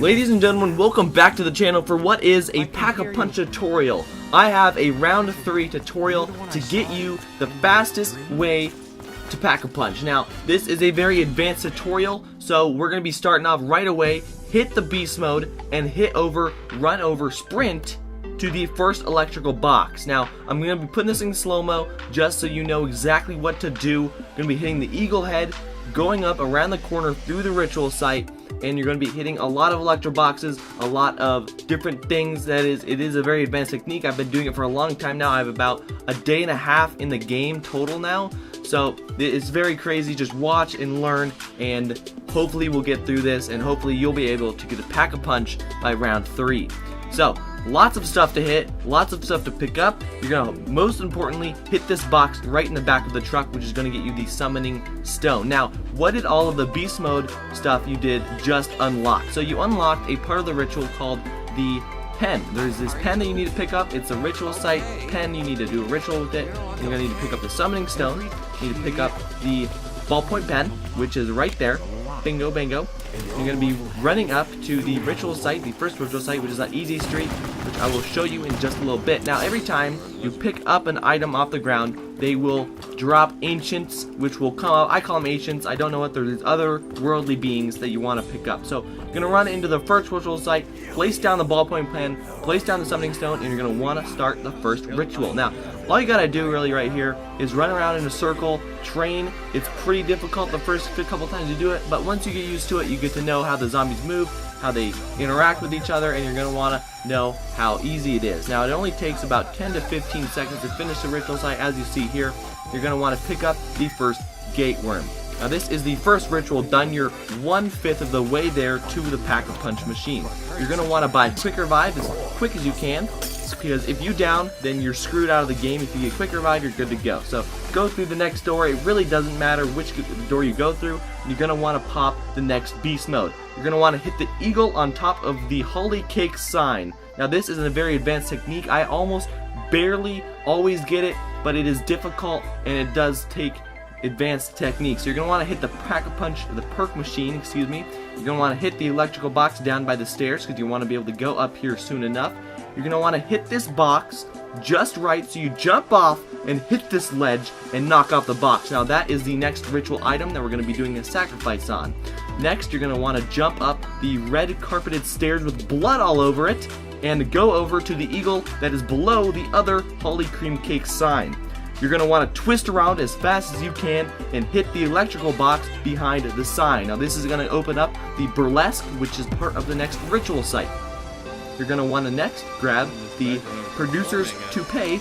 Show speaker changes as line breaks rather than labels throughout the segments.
Ladies and gentlemen, welcome back to the channel for what is a Pack-a-Punch tutorial. I have a round 3 tutorial to get you the fastest way to Pack-a-Punch. Now, this is a very advanced tutorial, so we're going to be starting off right away. Hit the beast mode and hit over, run over, sprint to the first electrical box. Now, I'm going to be putting this in slow-mo just so you know exactly what to do. I'm going to be hitting the eagle head, going up around the corner through the ritual site, and you're going to be hitting a lot of electro boxes, a lot of different things. It is a very advanced technique. I've been doing it for a long time now. I have about a day and a half in the game total now, so it's very crazy. Just watch and learn, and hopefully we'll get through this, and hopefully you'll be able to get a Pack-a-Punch by round 3. So, lots of stuff to hit, lots of stuff to pick up. You're going to, most importantly, hit this box right in the back of the truck, which is going to get you the summoning stone. Now, what did all of the beast mode stuff you did just unlock? So you unlocked a part of the ritual called the pen. There's this pen that you need to pick up. It's a ritual site pen. You need to do a ritual with it. You're going to need to pick up the summoning stone. You need to pick up the ballpoint pen, which is right there. Bingo, bango. You're going to be running up to the ritual site, the first ritual site, which is on Easy Street, which I will show you in just a little bit. Now, every time you pick up an item off the ground, they will drop ancients, which will come out. I call them ancients. I don't know what there's other worldly beings that you want to pick up. So, you're going to run into the first ritual site, place down the ballpoint pen, place down the summoning stone, and you're going to want to start the first ritual. Now, all you got to do really right here is run around in a circle, train. It's pretty difficult the first couple times you do it, but once you get used to it, you get to know how the zombies move, how they interact with each other, and you're going to want to know how easy it is. Now, it only takes about 10 to 15 seconds to finish the ritual site. As you see here, you're going to want to pick up the first gate worm. Now, this is the first ritual done. You're 1/5 of the way there to the Pack-a-Punch machine. You're going to want to buy Quick Revive as quick as you can, because if you down, then you're screwed out of the game. If you get Quick Revive, you're good to go. So go through the next door. It really doesn't matter which door you go through. You're going to want to pop the next beast mode. You're going to want to hit the eagle on top of the Holy Cake sign. Now, this is a very advanced technique. I almost barely always get it, but it is difficult, and it does take advanced techniques. So you're going to want to hit the Pack-a-Punch, the perk machine, excuse me. You're going to want to hit the electrical box down by the stairs, because you want to be able to go up here soon enough. You're going to want to hit this box just right, so you jump off and hit this ledge and knock off the box. Now, that is the next ritual item that we're going to be doing a sacrifice on. Next, you're going to want to jump up the red carpeted stairs with blood all over it and go over to the eagle that is below the other Holy Cream Cake sign. You're going to want to twist around as fast as you can and hit the electrical box behind the sign. Now, this is going to open up the burlesque, which is part of the next ritual site. You're going to want to next grab the producer's toupee,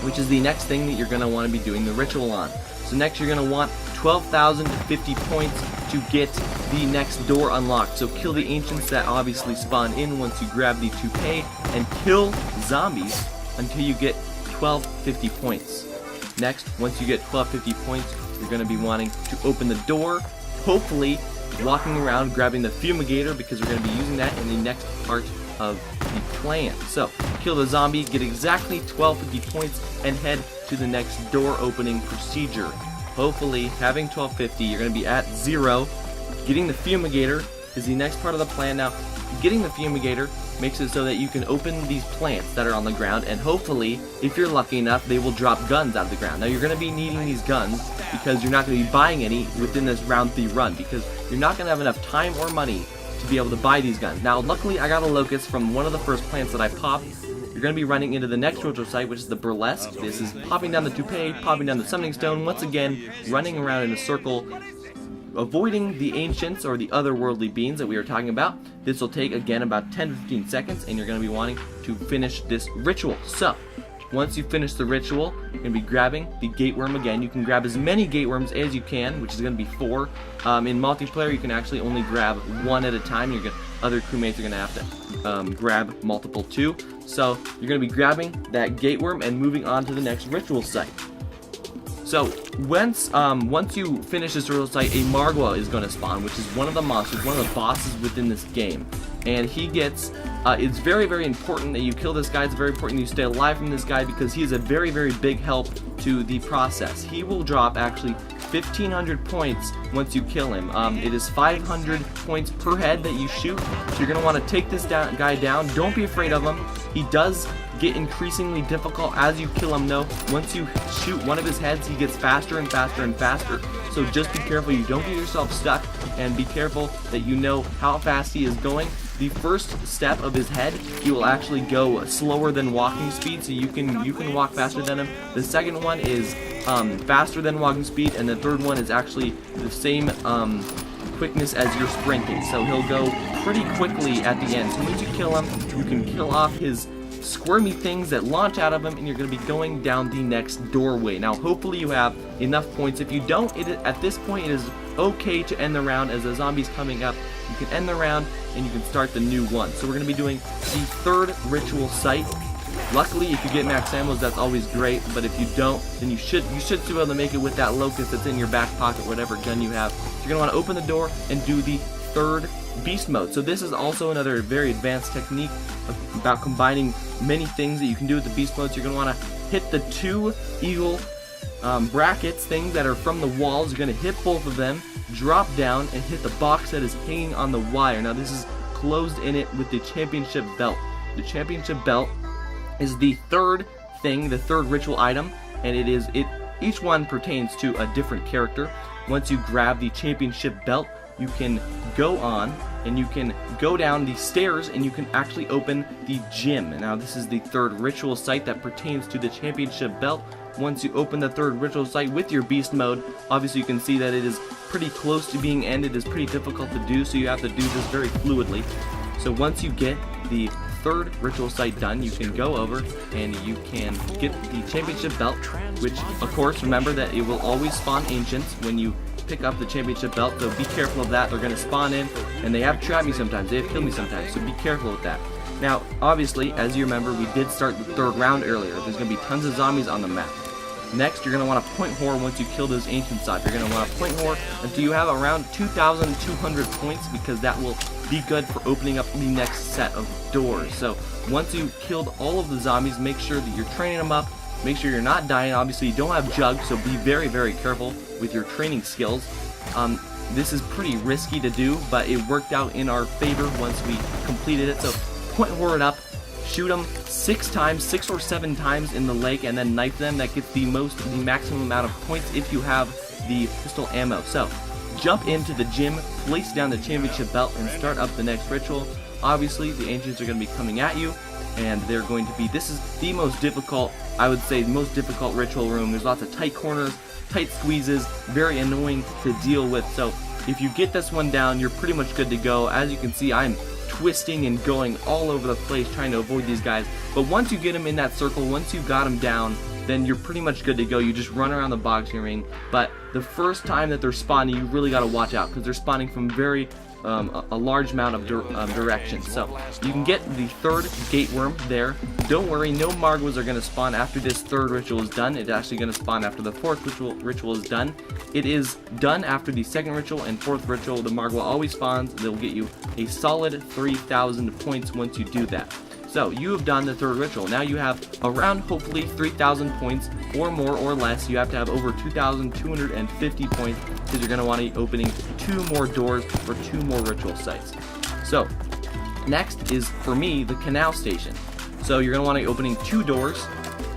which is the next thing that you're going to want to be doing the ritual on. So next you're going to want 12,050 points to get the next door unlocked. So kill the ancients that obviously spawn in once you grab the toupee, and kill zombies until you get 1250 points. Next, once you get 1250 points, you're going to be wanting to open the door, hopefully walking around grabbing the fumigator, because we're going to be using that in the next part of the plan. So, kill the zombie, get exactly 1250 points, and head to the next door opening procedure. Hopefully, having 1250, you're going to be at 0. Getting the fumigator is the next part of the plan. Now, getting the fumigator makes it so that you can open these plants that are on the ground, and hopefully, if you're lucky enough, they will drop guns out of the ground. Now, you're going to be needing these guns because you're not going to be buying any within this round 3 run, because you're not going to have enough time or money to be able to buy these guns. Now, luckily, I got a locust from one of the first plants that I popped. You're going to be running into the next ritual site, which is the burlesque. This is popping down the toupee, popping down the summoning stone, once again, running around in a circle, avoiding the ancients or the otherworldly beings that we were talking about. This will take, again, about 10 to 15 seconds, and you're going to be wanting to finish this ritual. So, once you finish the ritual, you're going to be grabbing the gate worm again. You can grab as many gate worms as you can, which is going to be 4. In multiplayer, you can actually only grab 1 at a time. Other crewmates are going to have to grab multiple too. So you're going to be grabbing that gate worm and moving on to the next ritual site. So once you finish this ritual site, a Margwa is going to spawn, which is one of the monsters, one of the bosses within this game, and he gets It's very, very important that you kill this guy. It's very important that you stay alive from this guy because he is a very, very big help to the process. He will drop actually 1,500 points once you kill him. It is 500 points per head that you shoot, so you're going to want to take this guy down. Don't be afraid of him. He does get increasingly difficult as you kill him though. Once you shoot one of his heads, he gets faster and faster and faster. So just be careful you don't get yourself stuck, and be careful that you know how fast he is going. The first step of his head, he will actually go slower than walking speed, so you can walk faster than him. The second one is faster than walking speed, and the third one is actually the same quickness as you're sprinting. So he'll go pretty quickly at the end. So once you kill him, you can kill off his squirmy things that launch out of him, and you're going to be going down the next doorway. Now hopefully you have enough points. If you don't, at this point it is okay to end the round. As the zombie's coming up, you can end the round and you can start the new one. So we're going to be doing the third ritual site. Luckily, if you get max ammo, that's always great, but if you don't, then you should still be able to make it with that locust that's in your back pocket, whatever gun you have. So you're going to want to open the door and do the third beast mode. So this is also another very advanced technique about combining many things that you can do with the beast modes. You're going to want to hit the two eagle brackets, things that are from the walls. You're going to hit both of them, drop down, and hit the box that is hanging on the wire. Now this is closed in it with the championship belt. The championship belt is the third thing, the third ritual item, and each one pertains to a different character. Once you grab the championship belt, you can go on and you can go down the stairs and you can actually open the gym. And now this is the third ritual site that pertains to the championship belt. Once you open the third ritual site with your beast mode, obviously you can see that it is pretty close to being ended. It's pretty difficult to do, so you have to do this very fluidly. So once you get the third ritual site done, you can go over and you can get the championship belt, which of course remember that it will always spawn ancients when you pick up the championship belt, so be careful of that. They're going to spawn in, and they have trapped me sometimes, they have killed me sometimes, so be careful with that. Now obviously, as you remember, we did start the third round earlier. There's going to be tons of zombies on the map. Next, you're going to want to point horror once you kill those ancients off. You're going to want to point horror until you have around 2,200 points, because that will be good for opening up the next set of doors. So once you've killed all of the zombies, make sure that you're training them up. Make sure you're not dying. Obviously, you don't have jugs, so be very, very careful with your training skills. This is pretty risky to do, but it worked out in our favor once we completed it. So point horror up, shoot them 6 or 7 times in the leg, and then knife them. That gets the maximum amount of points if you have the pistol ammo. So jump into the gym, place down the championship belt, and start up the next ritual. Obviously, the ancients are going to be coming at you, and they're going to be, this is the most difficult, I would say, the most difficult ritual room. There's lots of tight corners, tight squeezes, very annoying to deal with. So if you get this one down, you're pretty much good to go. As you can see, I'm twisting and going all over the place trying to avoid these guys. But once you get them in that circle, once you got them down, then you're pretty much good to go. You just run around the boxing ring. But the first time that they're spawning, you really got to watch out, because they're spawning from a large amount of directions. So you can get the third gate worm there. Don't worry, no Margwas are going to spawn after this third ritual is done. It's actually going to spawn after the fourth ritual is done. It is done after the second ritual and fourth ritual. The Margwa always spawns. They'll get you a solid 3,000 points once you do that. So you have done the third ritual. Now you have around, hopefully, 3,000 points or more or less. You have to have over 2,250 points, because you're going to want to be opening 2 more doors for 2 more ritual sites. So next is, for me, the canal station. So you're going to want to be opening 2 doors.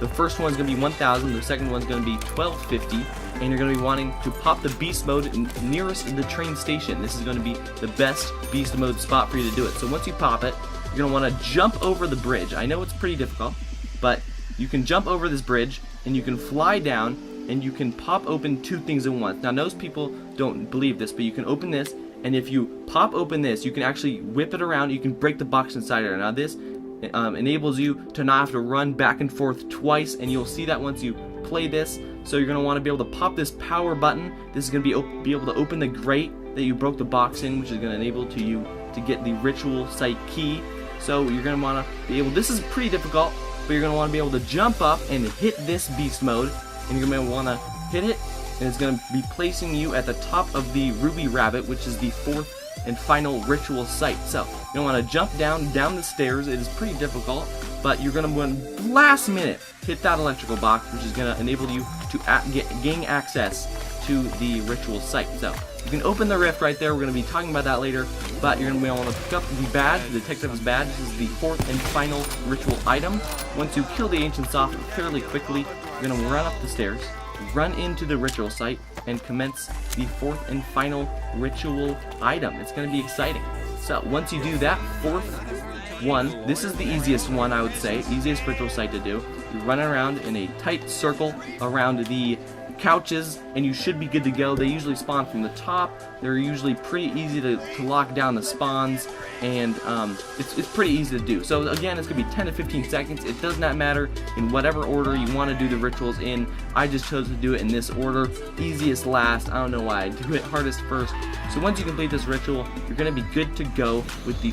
The first one's going to be 1,000. The second one's going to be 1,250. And you're going to be wanting to pop the beast mode nearest the train station. This is going to be the best beast mode spot for you to do it. So once you pop it, you're going to want to jump over the bridge. I know it's pretty difficult, but you can jump over this bridge and you can fly down and you can pop open 2 things at once. Now most people don't believe this, but you can open this, and if you pop open this, you can actually whip it around. You can break the box inside it. Now this enables you to not have to run back and forth twice, and you'll see that once you play this. So you're going to want to be able to pop this power button. This is going to be able to open the grate that you broke the box in, which is going to enable you to get the ritual site key. So you're going to want to be able, this is pretty difficult, but you're going to want to be able to jump up and hit this beast mode, and you're going to want to hit it, and it's going to be placing you at the top of the ruby rabbit, which is the 4th and final ritual site. So you want to jump down the stairs. It is pretty difficult, but you're going to last minute hit that electrical box, which is going to enable you to gain access to the ritual site. So you can open the rift right there. We're going to be talking about that later, but you're going to want to pick up the badge, the detective's badge. This is the fourth and final ritual item. Once you kill the ancients off fairly quickly, you're going to run up the stairs, run into the ritual site, and commence the fourth and final ritual item. It's going to be exciting. So once you do that fourth one, this is the easiest one, I would say, easiest ritual site to do. You run around in a tight circle around the couches, and you should be good to go. They usually spawn from the top. They're usually pretty easy to lock down the spawns, and it's pretty easy to do. So again, it's gonna be 10 to 15 seconds. It does not matter in whatever order you want to do the rituals in. I just chose to do it in this order. Easiest last. I don't know why. I do it hardest first. So once you complete this ritual, you're gonna be good to go with the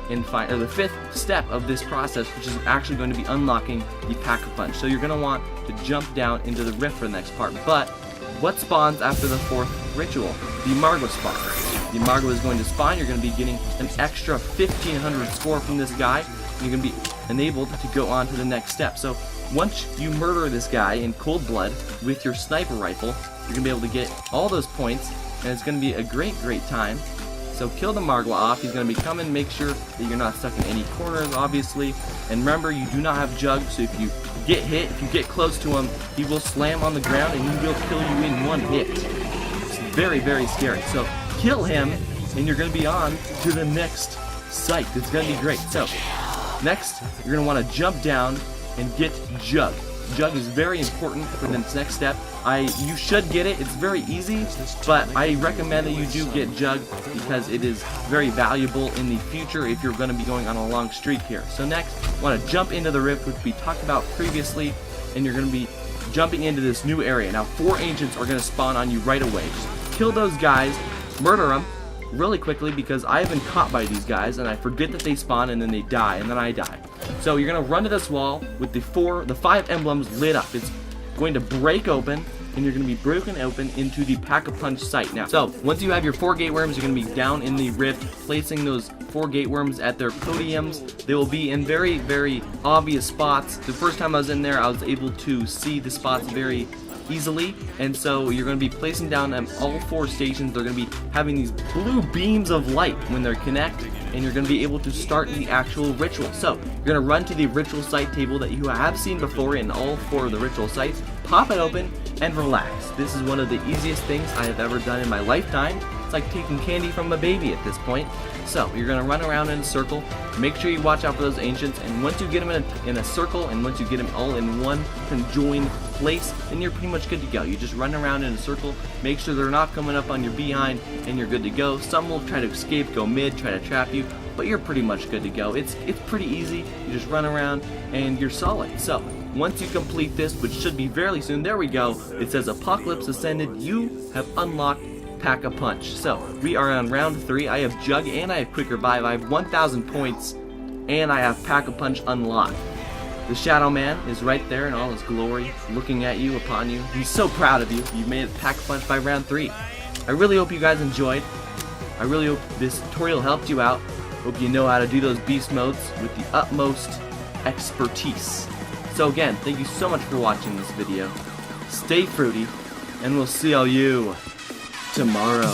the fifth step of this process, which is actually going to be unlocking the Pack-a-Punch. So you're going to want to jump down into the rift for the next part. But what spawns after the fourth ritual? The Margwa spawns. The Margwa is going to spawn. You're going to be getting an extra 1500 score from this guy, and you're going to be enabled to go on to the next step. So once you murder this guy in cold blood with your sniper rifle, you're going to be able to get all those points, and it's going to be a great time. So kill the Margwa off. He's going to be coming. Make sure that you're not stuck in any corners, obviously. And remember, you do not have Jug, so if you get hit, if you get close to him, he will slam on the ground and he will kill you in one hit. It's very scary. So kill him, and you're going to be on to the next site. It's going to be great. So next, you're going to want to jump down and get Jug. Jug is very important for the next step. You should get it. It's very easy, but I recommend that you do get Jug because it is very valuable in the future if you're going to be going on a long streak here. So next, I want to jump into the rift, which we talked about previously, and you're going to be jumping into this new area. Now, 4 ancients are going to spawn on you right away. Just kill those guys, murder them really quickly, because I have been caught by these guys and I forget that they spawn and then they die and then I die. So you're gonna run to this wall with the 5 emblems lit up. It's going to break open, and you're going to be broken open into the Pack-a-Punch site now. So once you have your 4 gate worms, you're going to be down in the rift, placing those 4 gate worms at their podiums. They will be in very obvious spots. The first time I was in there, I was able to see the spots very easily, and so you're going to be placing down all 4 stations. They're going to be having these blue beams of light when they're connected, and you're going to be able to start the actual ritual. So you're going to run to the ritual site table that you have seen before in all 4 of the ritual sites, pop it open, and relax. This is one of the easiest things I have ever done in my lifetime. It's like taking candy from a baby at this point. So you're going to run around in a circle. Make sure you watch out for those ancients, and once you get them in a circle, and once you get them all in one conjoined place, then you're pretty much good to go. You just run around in a circle, make sure they're not coming up on your behind, and you're good to go. Some will try to escape, go mid, try to trap you, but you're pretty much good to go. It's pretty easy. You just run around and you're solid. So once you complete this, which should be fairly soon, there we go. It says Apocalypse Ascended. You have unlocked Pack-a-Punch. So we are on round 3. I have Jug and I have Quick Revive. I have 1,000 points and I have Pack-a-Punch unlocked. The Shadow Man is right there in all his glory, looking at you, upon you. He's so proud of you. You made it Pack-a-Punch by round 3. I really hope you guys enjoyed. I really hope this tutorial helped you out. Hope you know how to do those beast modes with the utmost expertise. So again, thank you so much for watching this video. Stay fruity, and we'll see all you tomorrow.